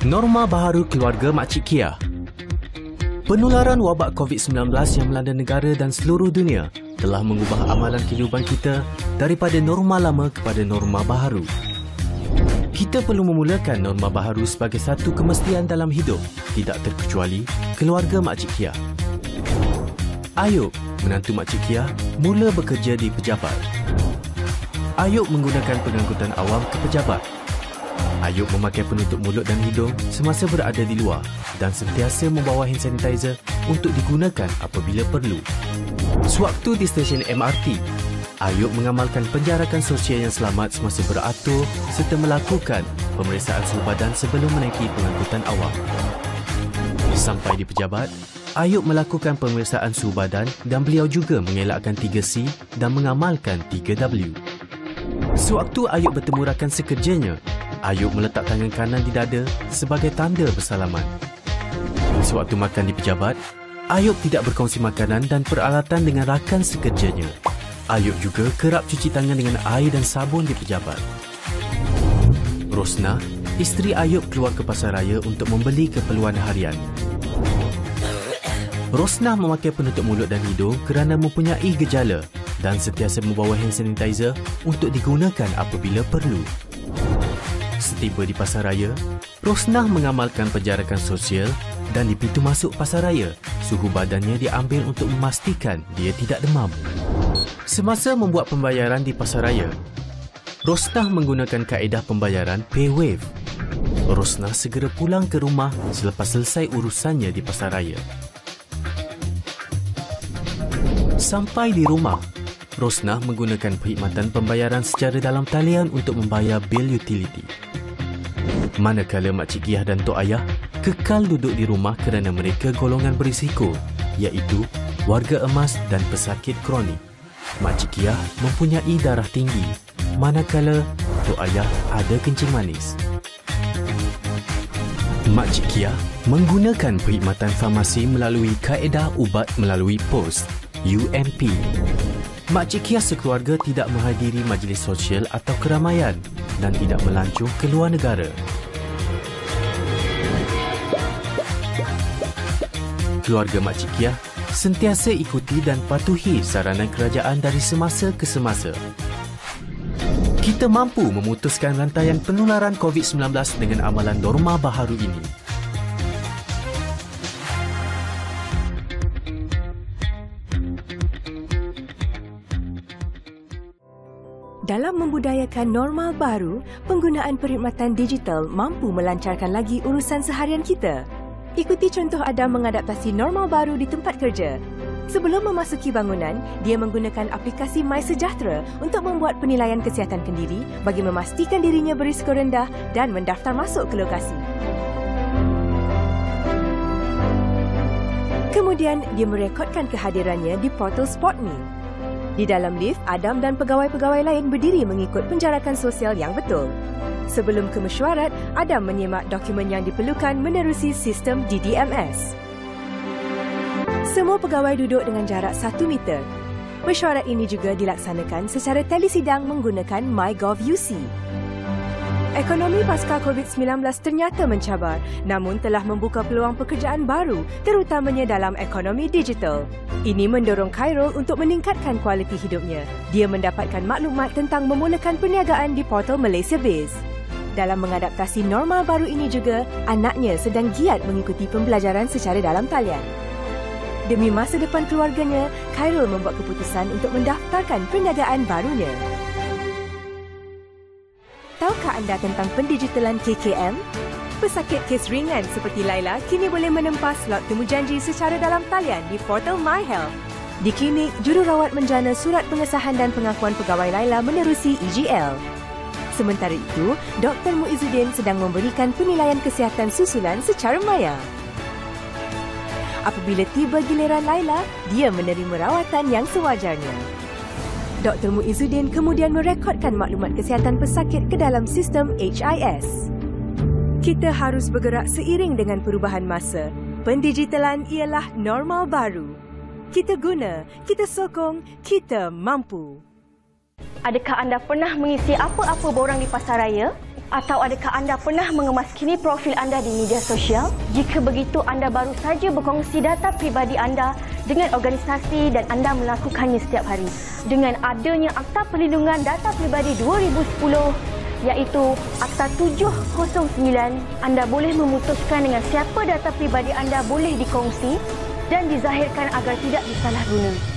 Norma baharu keluarga Makcik Kia. Penularan wabak COVID-19 yang melanda negara dan seluruh dunia telah mengubah amalan kehidupan kita daripada norma lama kepada norma baharu. Kita perlu memulakan norma baharu sebagai satu kemestian dalam hidup, tidak terkecuali keluarga Makcik Kia. Ayub, menantu Makcik Kia, mula bekerja di pejabat. Ayub menggunakan pengangkutan awam ke pejabat. Ayub memakai penutup mulut dan hidung semasa berada di luar dan sentiasa membawa hand sanitizer untuk digunakan apabila perlu. Sewaktu di stesen MRT, Ayub mengamalkan penjarakan sosial yang selamat semasa beratur serta melakukan pemeriksaan suhu badan sebelum menaiki pengangkutan awam. Sampai di pejabat, Ayub melakukan pemeriksaan suhu badan dan beliau juga mengelakkan 3C dan mengamalkan 3W. Sewaktu Ayub bertemu rakan sekerjanya, Ayub meletak tangan kanan di dada sebagai tanda bersalaman. Sewaktu makan di pejabat, Ayub tidak berkongsi makanan dan peralatan dengan rakan sekerjanya. Ayub juga kerap cuci tangan dengan air dan sabun di pejabat. Rosnah, isteri Ayub keluar ke pasar raya untuk membeli keperluan harian. Rosnah memakai penutup mulut dan hidung kerana mempunyai gejala dan sentiasa membawa hand sanitizer untuk digunakan apabila perlu. Setiba di pasar raya, Rosnah mengamalkan penjarakan sosial dan di pintu masuk pasar raya, suhu badannya diambil untuk memastikan dia tidak demam. Semasa membuat pembayaran di pasar raya, Rosnah menggunakan kaedah pembayaran PayWave. Rosnah segera pulang ke rumah selepas selesai urusannya di pasar raya. Sampai di rumah, Rosnah menggunakan perkhidmatan pembayaran secara dalam talian untuk membayar bil utiliti. Manakala Makcik Kia dan Tok Ayah kekal duduk di rumah kerana mereka golongan berisiko, iaitu warga emas dan pesakit kronik. Makcik Kia mempunyai darah tinggi, manakala Tok Ayah ada kencing manis. Makcik Kia menggunakan perkhidmatan farmasi melalui kaedah ubat melalui pos, UMP. Makcik Kia sekeluarga tidak menghadiri majlis sosial atau keramaian dan tidak melancong ke luar negara. Keluarga Makcik Kia sentiasa ikuti dan patuhi saranan kerajaan dari semasa ke semasa. Kita mampu memutuskan rantaian penularan COVID-19 dengan amalan norma baharu ini. Dalam membudayakan normal baru, penggunaan perkhidmatan digital mampu melancarkan lagi urusan seharian kita. Ikuti contoh Adam mengadaptasi normal baru di tempat kerja. Sebelum memasuki bangunan, dia menggunakan aplikasi MySejahtera untuk membuat penilaian kesihatan kendiri bagi memastikan dirinya berisiko rendah dan mendaftar masuk ke lokasi. Kemudian, dia merekodkan kehadirannya di portal SpotMe. Di dalam lift, Adam dan pegawai-pegawai lain berdiri mengikut penjarakan sosial yang betul. Sebelum ke mesyuarat, Adam menyemak dokumen yang diperlukan menerusi sistem DDMS. Semua pegawai duduk dengan jarak 1 meter. Mesyuarat ini juga dilaksanakan secara telesidang menggunakan MyGov.UC. Ekonomi pasca COVID-19 ternyata mencabar, namun telah membuka peluang pekerjaan baru, terutamanya dalam ekonomi digital. Ini mendorong Khairul untuk meningkatkan kualiti hidupnya. Dia mendapatkan maklumat tentang memulakan perniagaan di portal Malaysia Biz. Dalam mengadaptasi normal baru ini juga, anaknya sedang giat mengikuti pembelajaran secara dalam talian. Demi masa depan keluarganya, Khairul membuat keputusan untuk mendaftarkan perniagaan barunya. Tahukah anda tentang pendigitalan KKM? Pesakit kes ringan seperti Laila kini boleh menempas slot temujanji secara dalam talian di portal MyHealth. Di klinik, jururawat menjana surat pengesahan dan pengakuan pegawai Laila menerusi EGL. Sementara itu, Dr. Muizuddin sedang memberikan penilaian kesihatan susulan secara maya. Apabila tiba giliran Laila, dia menerima rawatan yang sewajarnya. Dr. Muizuddin kemudian merekodkan maklumat kesihatan pesakit ke dalam sistem HIS. Kita harus bergerak seiring dengan perubahan masa. Pendigitalan ialah normal baru. Kita guna, kita sokong, kita mampu. Adakah anda pernah mengisi apa-apa borang di pasaraya? Atau adakah anda pernah mengemaskini profil anda di media sosial? Jika begitu, anda baru saja berkongsi data pribadi anda dengan organisasi dan anda melakukannya setiap hari. Dengan adanya Akta Perlindungan Data Pribadi 2010, iaitu Akta 709, anda boleh memutuskan dengan siapa data pribadi anda boleh dikongsi dan dizahirkan agar tidak disalahguna.